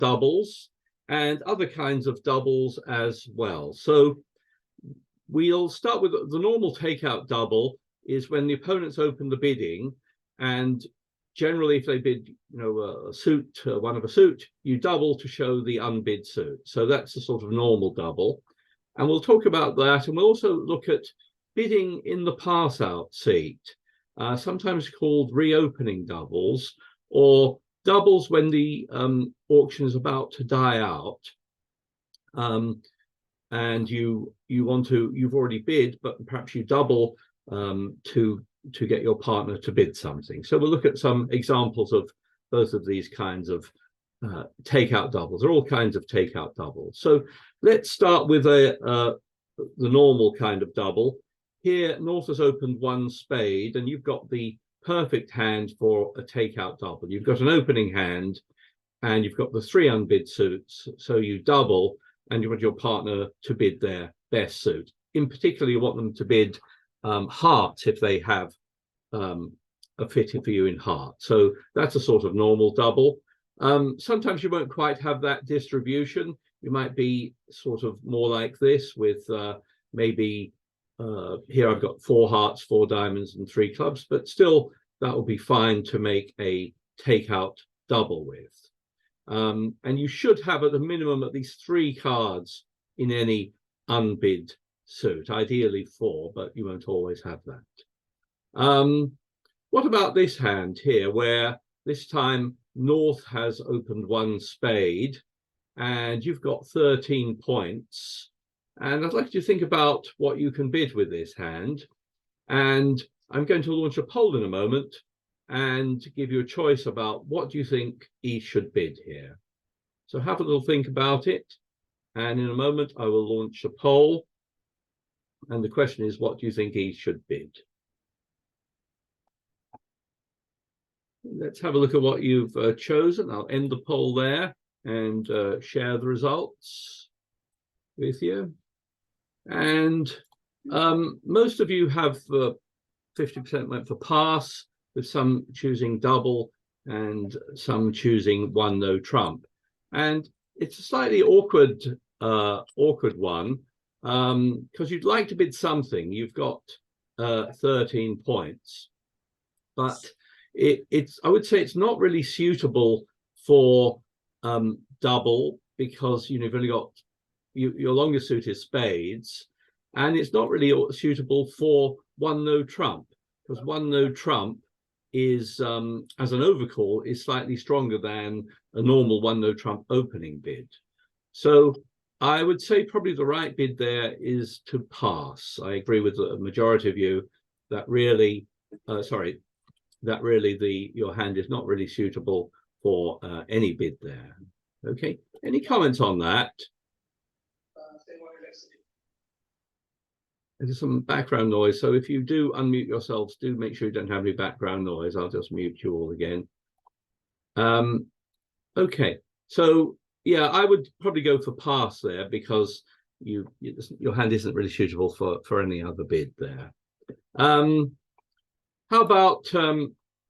doubles and other kinds of doubles as well. So we'll start with the normal takeout double is when the opponents open the bidding, and generally if they bid, a suit, one of a suit, you double to show the unbid suit. So that's a sort of normal double. And we'll talk about that. And we'll also look at bidding in the pass out seat, sometimes called reopening doubles, or doubles when the auction is about to die out. And you've already bid, but perhaps you double to get your partner to bid something. So we'll look at some examples of both of these kinds of takeout doubles. There are all kinds of takeout doubles. So let's start with the normal kind of double. Here, North has opened one spade, and you've got the perfect hand for a takeout double. You've got an opening hand, and you've got the 3 unbid suits. So you double, and you want your partner to bid their best suit. In particular, you want them to bid hearts if they have a fitting for you in heart. So that's a sort of normal double. Sometimes you won't quite have that distribution. You might be sort of more like this with maybe here I've got 4 hearts, 4 diamonds, and 3 clubs, but still that will be fine to make a takeout double with. And you should have at the minimum at least 3 cards in any unbid suit, ideally 4, but you won't always have that. What about this hand here, where this time North has opened one spade and you've got 13 points? And I'd like you to think about what you can bid with this hand. And I'm going to launch a poll in a moment and give you a choice about what do you think each should bid here. So have a little think about it. And in a moment, I will launch a poll. And the question is, what do you think each should bid? Let's have a look at what you've chosen. I'll end the poll there and share the results with you. And most of you have 50% went for pass, with some choosing double and some choosing 1 no trump. And it's a slightly awkward one because you'd like to bid something. You've got 13 points, but I would say it's not really suitable for double because you've only got your longest suit is spades, and it's not really suitable for 1 no trump because 1 no trump is as an overcall is slightly stronger than a normal 1 no trump opening bid. So I would say probably the right bid there is to pass. I agree with the majority of you that really your hand is not really suitable for any bid there. Okay, any comments on that? There's some background noise, so if you do unmute yourselves, do make sure you don't have any background noise. I'll just mute you all again. Okay, so yeah, I would probably go for pass there because your hand isn't really suitable for any other bid there. How about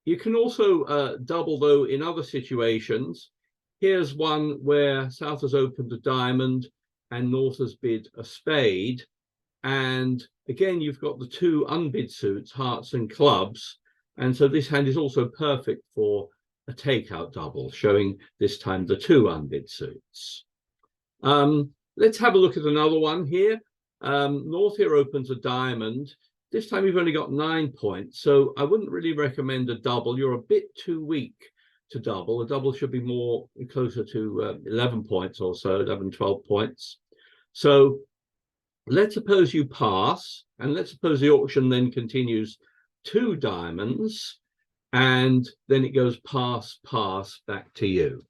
you can also double though in other situations. Here's one where South has opened a diamond and North has bid a spade. And again, you've got the 2 unbid suits, hearts and clubs. And so this hand is also perfect for a takeout double, showing this time the 2 unbid suits. Let's have a look at another one here. North here opens a diamond. This time you've only got 9 points, so I wouldn't really recommend a double. You're a bit too weak to double. A double should be more closer to 11 points or so, 11, 12 points. So let's suppose you pass, and let's suppose the auction then continues 2 diamonds, and then it goes pass, pass, back to you.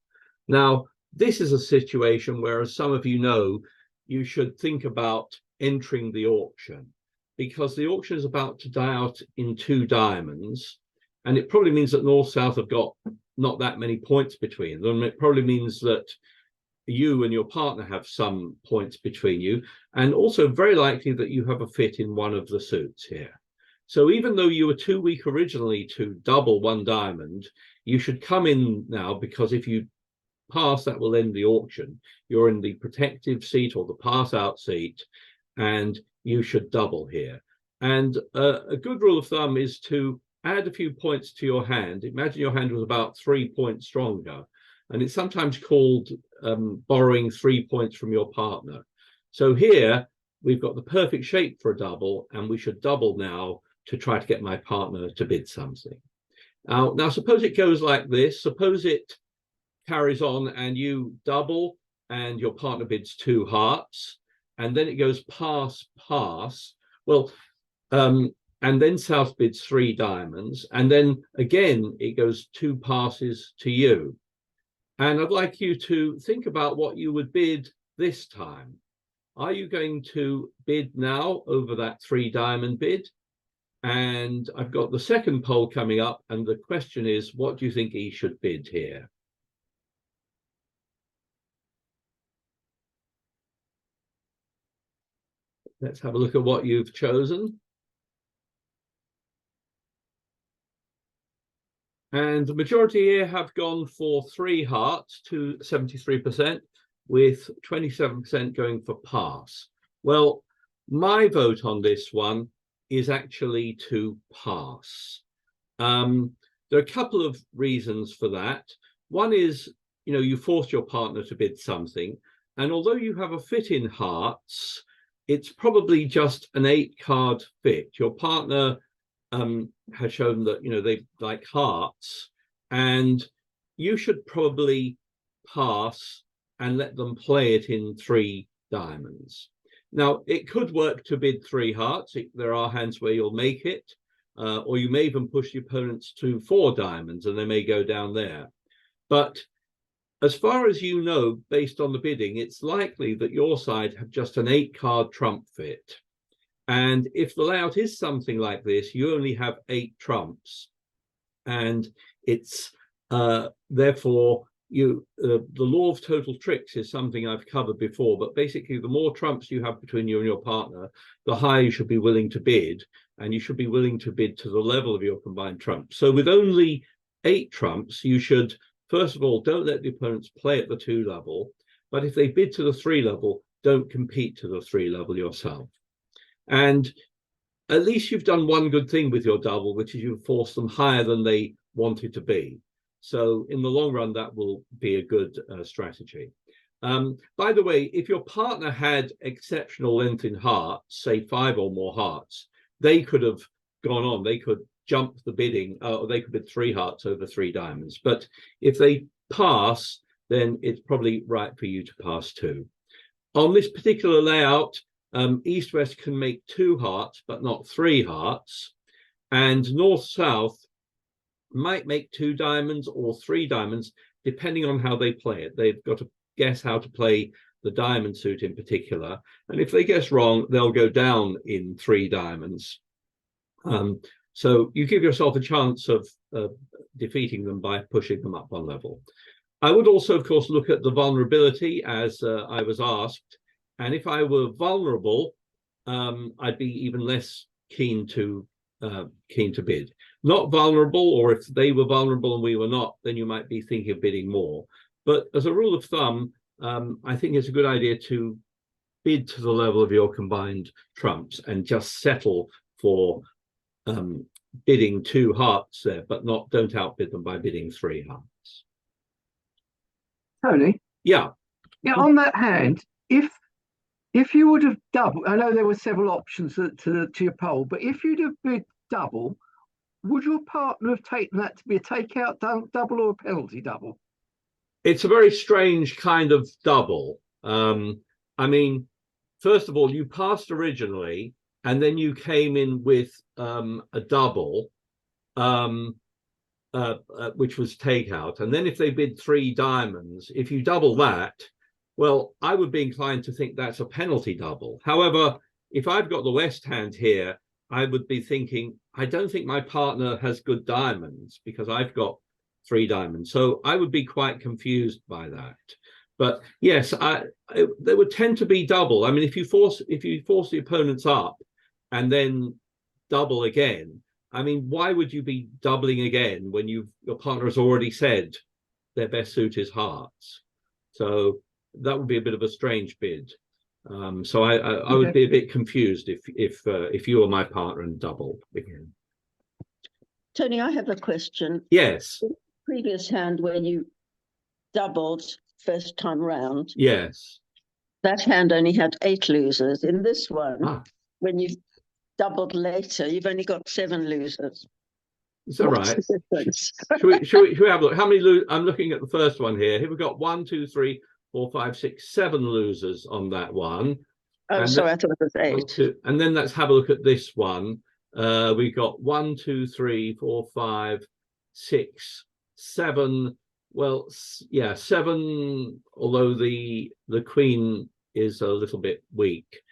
Now, this is a situation where, as some of you know, you should think about entering the auction, because the auction is about to die out in 2 diamonds, and it probably means that North-South have got not that many points between them. It probably means that you and your partner have some points between you, and also very likely that you have a fit in one of the suits here. So even though you were too weak originally to double 1 diamond, you should come in now, because if you pass, that will end the auction. You're in the protective seat or the pass out seat, and you should double here. And a good rule of thumb is to add a few points to your hand. Imagine your hand was about 3 points stronger, and it's sometimes called borrowing 3 points from your partner. So here we've got the perfect shape for a double, and we should double now to try to get my partner to bid something. Now suppose it goes like this. Suppose it carries on and you double and your partner bids 2 hearts, and then it goes pass, pass. Well, and then South bids 3 diamonds, and then again it goes 2 passes to you. And I'd like you to think about what you would bid this time. Are you going to bid now over that 3 diamond bid? And I've got the second poll coming up, and the question is, what do you think he should bid here? Let's have a look at what you've chosen. And the majority here have gone for 3 hearts to 73%, with 27% going for pass. Well, my vote on this one is actually to pass. There are a couple of reasons for that. One is, you force your partner to bid something, and although you have a fit in hearts, it's probably just an 8-card fit. Your partner has shown that they like hearts, and you should probably pass and let them play it in 3 diamonds. Now, it could work to bid 3 hearts. There are hands where you'll make it, or you may even push the opponents to 4 diamonds, and they may go down there. But as far as you know, based on the bidding, it's likely that your side have just an 8-card trump fit. And if the layout is something like this, you only have 8 trumps, and it's therefore the law of total tricks is something I've covered before. But basically, the more trumps you have between you and your partner, the higher you should be willing to bid, and you should be willing to bid to the level of your combined trumps. So with only 8 trumps, you should, first of all, don't let the opponents play at the 2 level. But if they bid to the 3 level, don't compete to the 3 level yourself. And at least you've done one good thing with your double, which is you've forced them higher than they wanted to be. So in the long run, that will be a good strategy. By the way, if your partner had exceptional length in hearts, say 5 or more hearts, they could have gone on. They could jump the bidding, or they could bid 3 hearts over 3 diamonds. But if they pass, then it's probably right for you to pass too. On this particular layout, East-West can make 2 hearts, but not 3 hearts. And North-South might make 2 diamonds or 3 diamonds, depending on how they play it. They've got to guess how to play the diamond suit in particular. And if they guess wrong, they'll go down in 3 diamonds. So you give yourself a chance of defeating them by pushing them up 1 level. I would also, of course, look at the vulnerability, as I was asked. And if I were vulnerable, I'd be even less keen to bid. Not vulnerable, or if they were vulnerable and we were not, then you might be thinking of bidding more. But as a rule of thumb, I think it's a good idea to bid to the level of your combined trumps and just settle for bidding 2 hearts there, but don't outbid them by bidding 3 hearts. Tony? Yeah. Yeah, on that hand, if you would have doubled, I know there were several options to your poll, but if you'd have bid double, would your partner have taken that to be a takeout double or a penalty double? It's a very strange kind of double. I mean, first of all, you passed originally, and then you came in with a double, which was takeout. And then if they bid 3 diamonds, if you double that, well, I would be inclined to think that's a penalty double. However, if I've got the West hand here, I would be thinking, I don't think my partner has good diamonds because I've got 3 diamonds. So I would be quite confused by that. But yes, they would tend to be double. I mean, if you force the opponents up and then double again, I mean, why would you be doubling again when your partner has already said their best suit is hearts? So that would be a bit of a strange bid. So I would be a bit confused if you were my partner and double again. Tony, I have a question. Yes. Previous hand when you doubled first time round, Yes. that hand only had 8 losers. In this one, when you doubled later, you've only got 7 losers. Is that What's right? the difference? Should we have a look? How many I'm looking at the first one here. Here we've got 1, 2, 3, 4, 5, 6, 7 losers on that one. Oh, and sorry, I thought it was 8. And then let's have a look at this one. We've got 1, 2, 3, 4, 5, 6, 7. Well, yeah, 7. Although the queen is a little bit weak,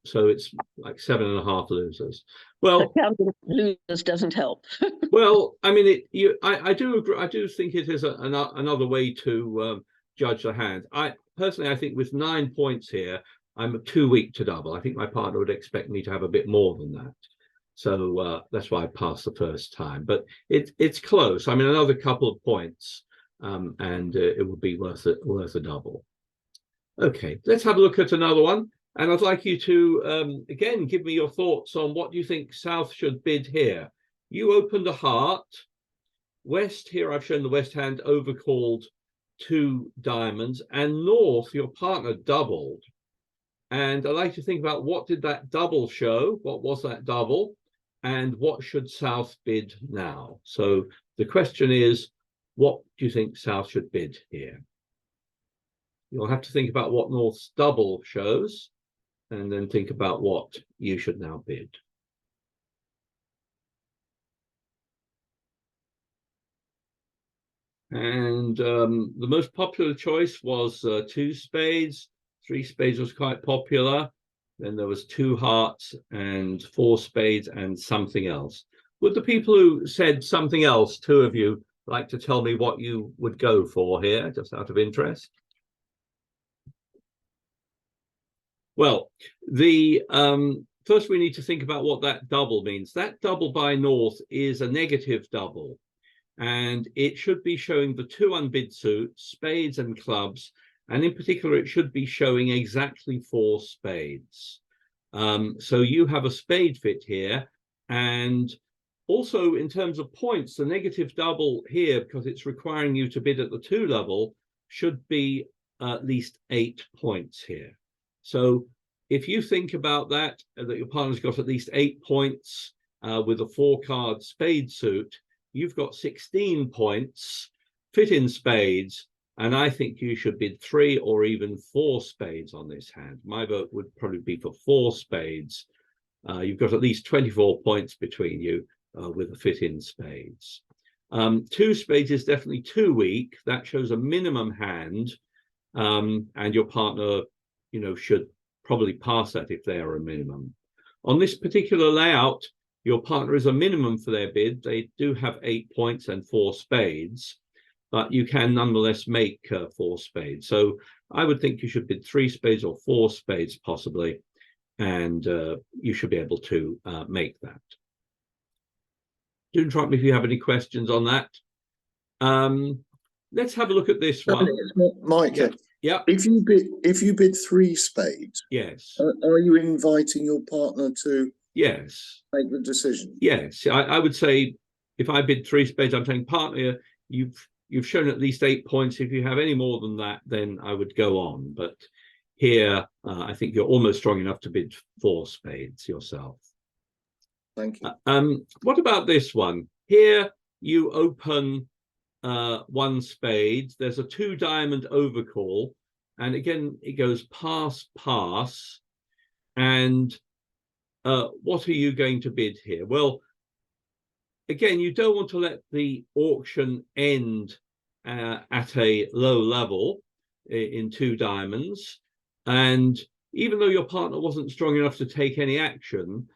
so it's like 7.5 losers. Well, counting losers doesn't help. well, I mean, I do agree. I do think it is another way to judge the hand. I think with 9 points here, I'm too weak to double. I think my partner would expect me to have a bit more than that. So that's why I passed the first time. But it's close. I mean, another couple of points, and it would be worth a double. Okay, let's have a look at another one. And I'd like you to, again, give me your thoughts on what you think South should bid here. You opened a heart. West, here I've shown the West hand overcalled 2 diamonds. And North, your partner doubled. And I'd like to think about what did that double show? What was that double? And what should South bid now? So the question is, what do you think South should bid here? You'll have to think about what North's double shows, and then think about what you should now bid. And the most popular choice was 2 spades. 3 spades was quite popular. Then there was 2 hearts and 4 spades and something else. Would the people who said something else, 2 of you, like to tell me what you would go for here, just out of interest? Well, the first we need to think about what that double means. That double by North is a negative double, and it should be showing the 2 unbid suits, spades and clubs, and in particular, it should be showing exactly 4 spades. So you have a spade fit here, and also in terms of points, the negative double here, because it's requiring you to bid at the 2 level, should be at least 8 points here. So if you think about that your partner's got at least 8 points with a 4-card spade suit, you've got 16 points, fit in spades, and I think you should bid 3 or even 4 spades on this hand. My vote would probably be for 4 spades. You've got at least 24 points between you with a fit in spades. 2 spades is definitely too weak. That shows a minimum hand, and your partner, should probably pass that if they are a minimum. On this particular layout, your partner is a minimum for their bid. They do have 8 points and 4 spades, but you can nonetheless make 4 spades. So I would think you should bid 3 spades or 4 spades possibly, and you should be able to make that. Do interrupt me if you have any questions on that. Let's have a look at this one. Mike, yeah. If you bid 3 spades, yes, are you inviting your partner to yes make the decision? Yes, I would say if I bid 3 spades, I'm saying partner, you've shown at least 8 points. If you have any more than that, then I would go on. But here, I think you're almost strong enough to bid 4 spades yourself. Thank you. What about this one? Here you open 1 spade. There's a 2 diamond overcall, and again it goes pass pass. And what are you going to bid here? Well, again, you don't want to let the auction end at a low level in 2 diamonds. And even though your partner wasn't strong enough to take any action,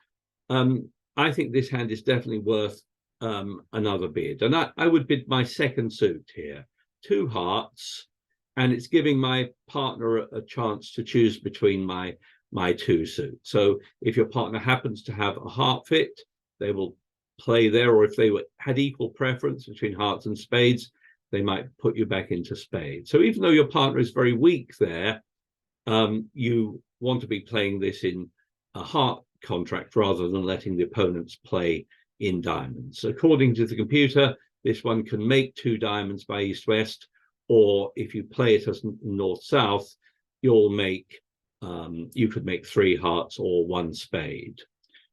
I think this hand is definitely worth another bid. And I would bid my 2nd suit here, 2 hearts, and it's giving my partner a chance to choose between my 2 suits. So if your partner happens to have a heart fit, they will play there, or if they had equal preference between hearts and spades, they might put you back into spades. So even though your partner is very weak there, you want to be playing this in a heart contract rather than letting the opponents play in diamonds. According to the computer, this one can make 2 diamonds by east-west, or if you play it as north-south, you'll make you could make 3 hearts or 1 spade.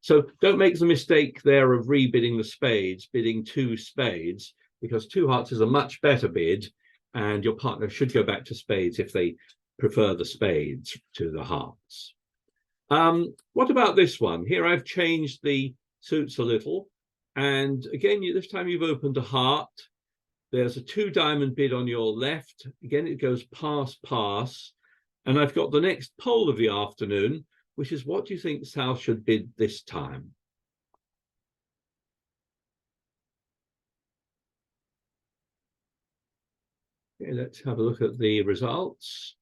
So don't make the mistake there of rebidding the spades, bidding 2 spades, because 2 hearts is a much better bid, and your partner should go back to spades if they prefer the spades to the hearts. What about this one? Here I've changed the suits a little, and again, this time you've opened a heart. There's a 2 diamond bid on your left. Again, it goes pass. And I've got the next poll of the afternoon, which is, what do you think South should bid this time? Okay, let's have a look at the results.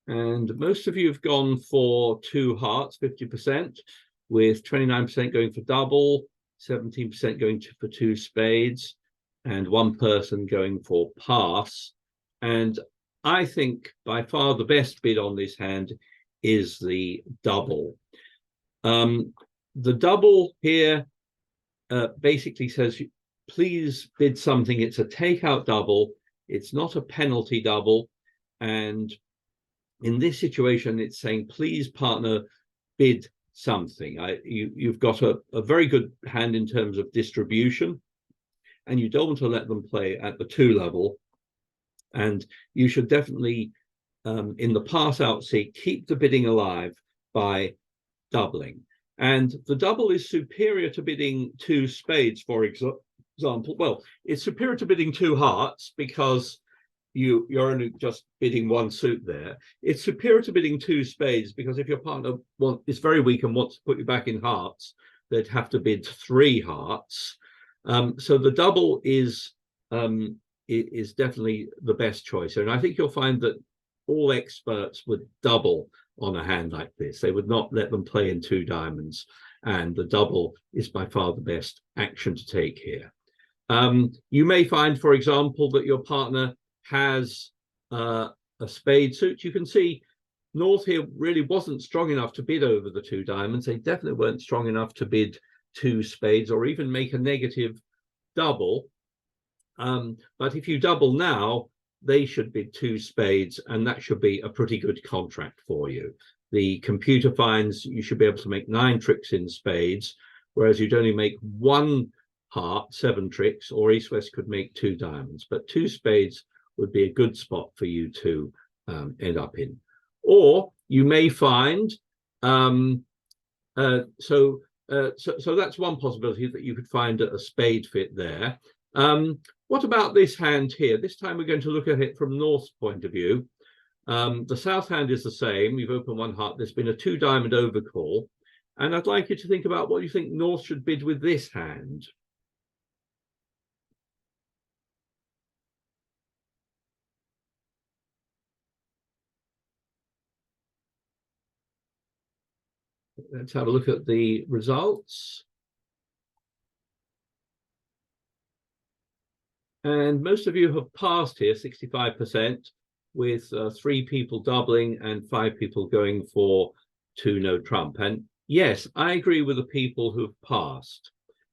And most of you have gone for 2 hearts, 50%, with 29% going for double, 17% going for 2 spades, and 1 person going for pass. And I think by far the best bid on this hand is the double. The double here basically says, please bid something. It's a takeout double. It's not a penalty double. And in this situation, it's saying, please, partner, bid something. You've got a very good hand in terms of distribution, and you don't want to let them play at the 2 level. And you should definitely, in the pass-out seat, keep the bidding alive by doubling. And the double is superior to bidding 2 spades, for example. Well, it's superior to bidding 2 hearts because you're only just bidding 1 suit there. It's superior to bidding 2 spades because if your partner is very weak and wants to put you back in hearts, they'd have to bid 3 hearts. So the double is definitely the best choice. And I think you'll find that all experts would double on a hand like this. They would not let them play in 2 diamonds. And the double is by far the best action to take here. You may find, for example, that your partner has a spade suit. You can see North here really wasn't strong enough to bid over the 2 diamonds. They definitely weren't strong enough to bid 2 spades or even make a negative double. But if you double now, they should bid 2 spades, and that should be a pretty good contract for you. The computer finds you should be able to make 9 tricks in spades, whereas you'd only make 1 heart, 7 tricks, or east-west could make 2 diamonds. But 2 spades would be a good spot for you to end up in. Or you may find, so that's one possibility, that you could find a spade fit there. What about this hand here? This time we're going to look at it from North's point of view. The South hand is the same. You've opened 1 heart. There's been a 2 diamond overcall. And I'd like you to think about what you think North should bid with this hand. Let's have a look at the results. And most of you have passed here, 65%, with 3 people doubling and 5 people going for 2 no trump. And yes, I agree with the people who've passed.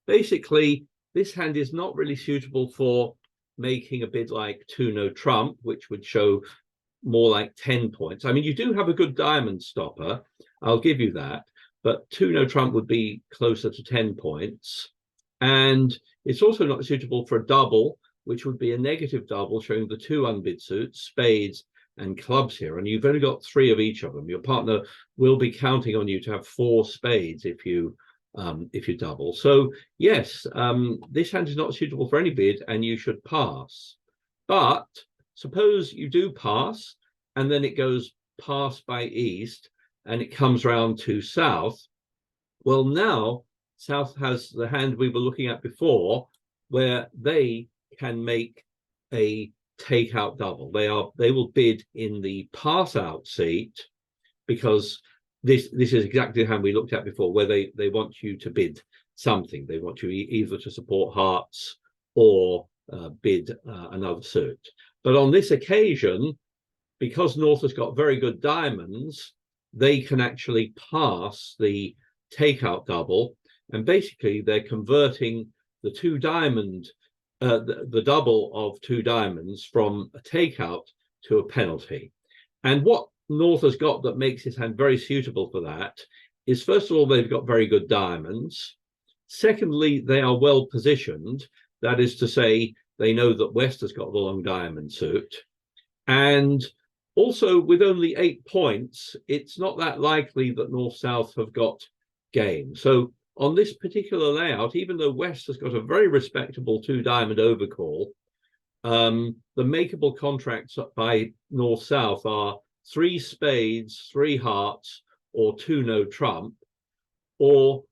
Basically, this hand is not really suitable for making a bid like 2 no trump, which would show more like 10 points. I mean, you do have a good diamond stopper, I'll give you that, but 2 no trump would be closer to 10 points. And it's also not suitable for a double, which would be a negative double showing the 2 unbid suits, spades and clubs here. And you've only got 3 of each of them. Your partner will be counting on you to have 4 spades if you double. So yes, this hand is not suitable for any bid and you should pass. But suppose you do pass and then it goes pass by east and it comes round to South. Well, now South has the hand we were looking at before, where they can make a takeout double. They will bid in the pass out seat, because this is exactly the hand we looked at before, where they want you to bid something. They want you either to support hearts or bid another suit. But on this occasion, because North has got very good diamonds, they can actually pass the takeout double, and basically they're converting the two diamond, the double of two diamonds from a takeout to a penalty. And what North has got that makes his hand very suitable for that is, first of all, they've got very good diamonds. Secondly, they are well positioned. That is to say, they know that West has got the long diamond suit. And also, with only 8 points, it's not that likely that North-South have got game. So on this particular layout, even though West has got a very respectable 2-diamond overcall, the makeable contracts by North-South are 3 spades, 3 hearts, or 2 no trump. Or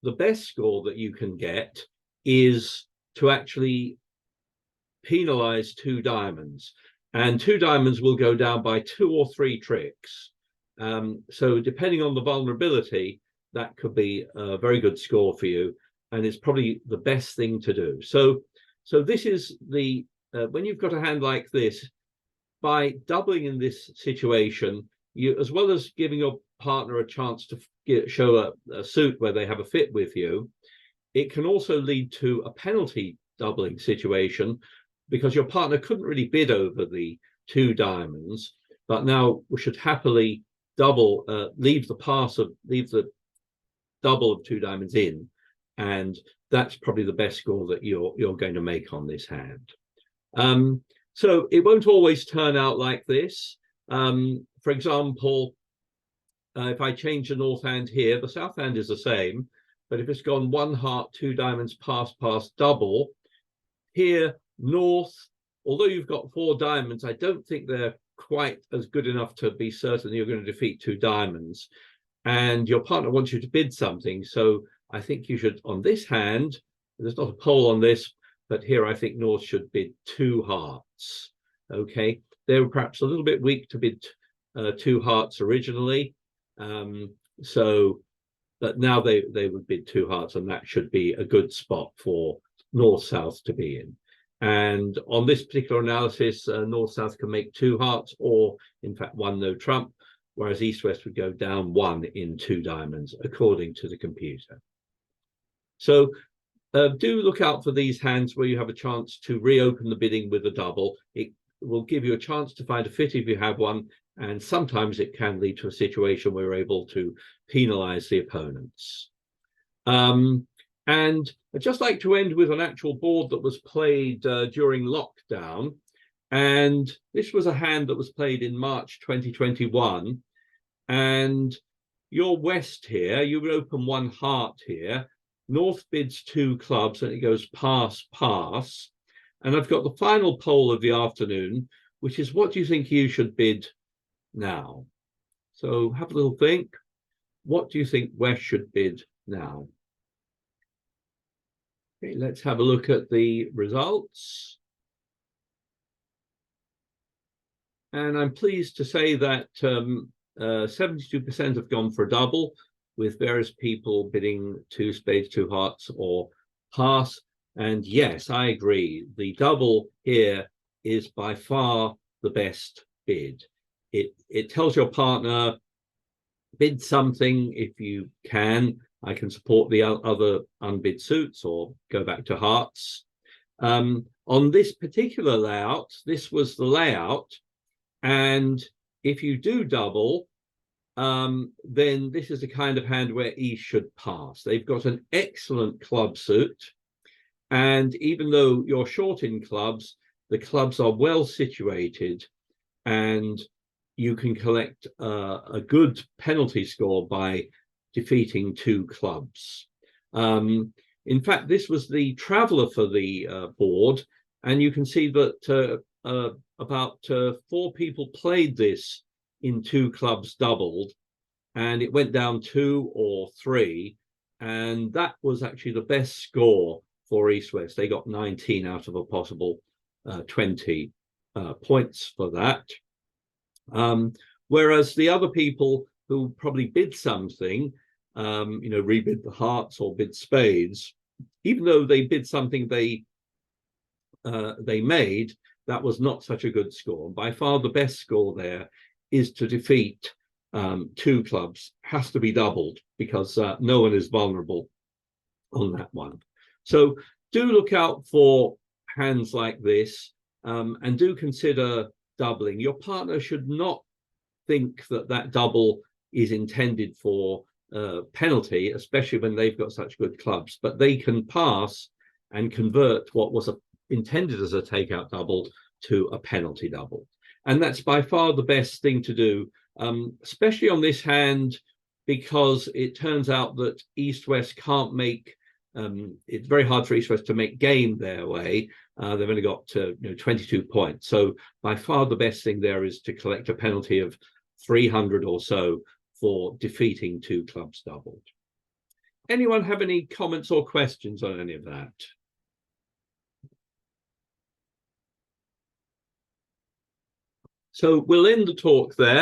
the best score that you can get is to actually penalize 2 diamonds. And 2 diamonds will go down by 2 or 3 tricks. So depending on the vulnerability, that could be a very good score for you, and it's probably the best thing to do. So this is the when you've got a hand like this, by doubling in this situation, you, as well as giving your partner a chance to show a suit where they have a fit with you, it can also lead to a penalty doubling situation, because your partner couldn't really bid over the 2 diamonds, but now we should happily double, leave the double of 2 diamonds in, and that's probably the best score that you're going to make on this hand. So it won't always turn out like this. For example, if I change the North hand here, the South hand is the same, but if it's gone 1 heart, 2 diamonds, pass, double, here North, although you've got 4 diamonds, I don't think they're quite as good enough to be certain you're going to defeat 2 diamonds. And your partner wants you to bid something. So I think you should, on this hand, there's not a poll on this, but here I think North should bid 2 hearts. Okay, they were perhaps a little bit weak to bid 2 hearts originally. But now they would bid 2 hearts, and that should be a good spot for North-South to be in. And on this particular analysis, North-South can make 2 hearts, or in fact 1 no trump, whereas East-West would go down 1 in 2 diamonds, according to the computer. So do look out for these hands where you have a chance to reopen the bidding with a double. It will give you a chance to find a fit if you have one, and sometimes it can lead to a situation where you're able to penalize the opponents. And I'd just like to end with an actual board that was played during lockdown. And this was a hand that was played in March 2021. And your West here, you would open 1 heart here. North bids 2 clubs, and it goes pass, pass. And I've got the final poll of the afternoon, which is, what do you think you should bid now? So have a little think. What do you think West should bid now? Okay, let's have a look at the results. And I'm pleased to say that 72% have gone for a double, with various people bidding 2 spades, 2 hearts, or pass. And yes, I agree. The double here is by far the best bid. It tells your partner, bid something if you can. I can support the other unbid suits or go back to hearts. On this particular layout, this was the layout. And if you do double, then this is the kind of hand where East should pass. They've got an excellent club suit. And even though you're short in clubs, the clubs are well situated, and you can collect a good penalty score by defeating 2 clubs. In fact, this was the traveller for the board, and you can see that about 4 people played this in 2 clubs doubled, and it went down 2 or 3, and that was actually the best score for East-West. They got 19 out of a possible 20 points for that. Whereas the other people who probably bid something, rebid the hearts or bid spades, even though they bid something they they made, that was not such a good score. By far the best score there is to defeat two clubs, has to be doubled, because no one is vulnerable on that one. So do look out for hands like this, and do consider doubling. Your partner should not think that that double is intended for penalty, especially when they've got such good clubs, but they can pass and convert what was intended as a takeout double to a penalty double. And that's by far the best thing to do, especially on this hand, because it turns out that East-West can't make, it's very hard for East-West to make game their way. They've only got 22 points. So by far the best thing there is to collect a penalty of 300 or so for defeating two clubs doubled. Anyone have any comments or questions on any of that? So we'll end the talk there.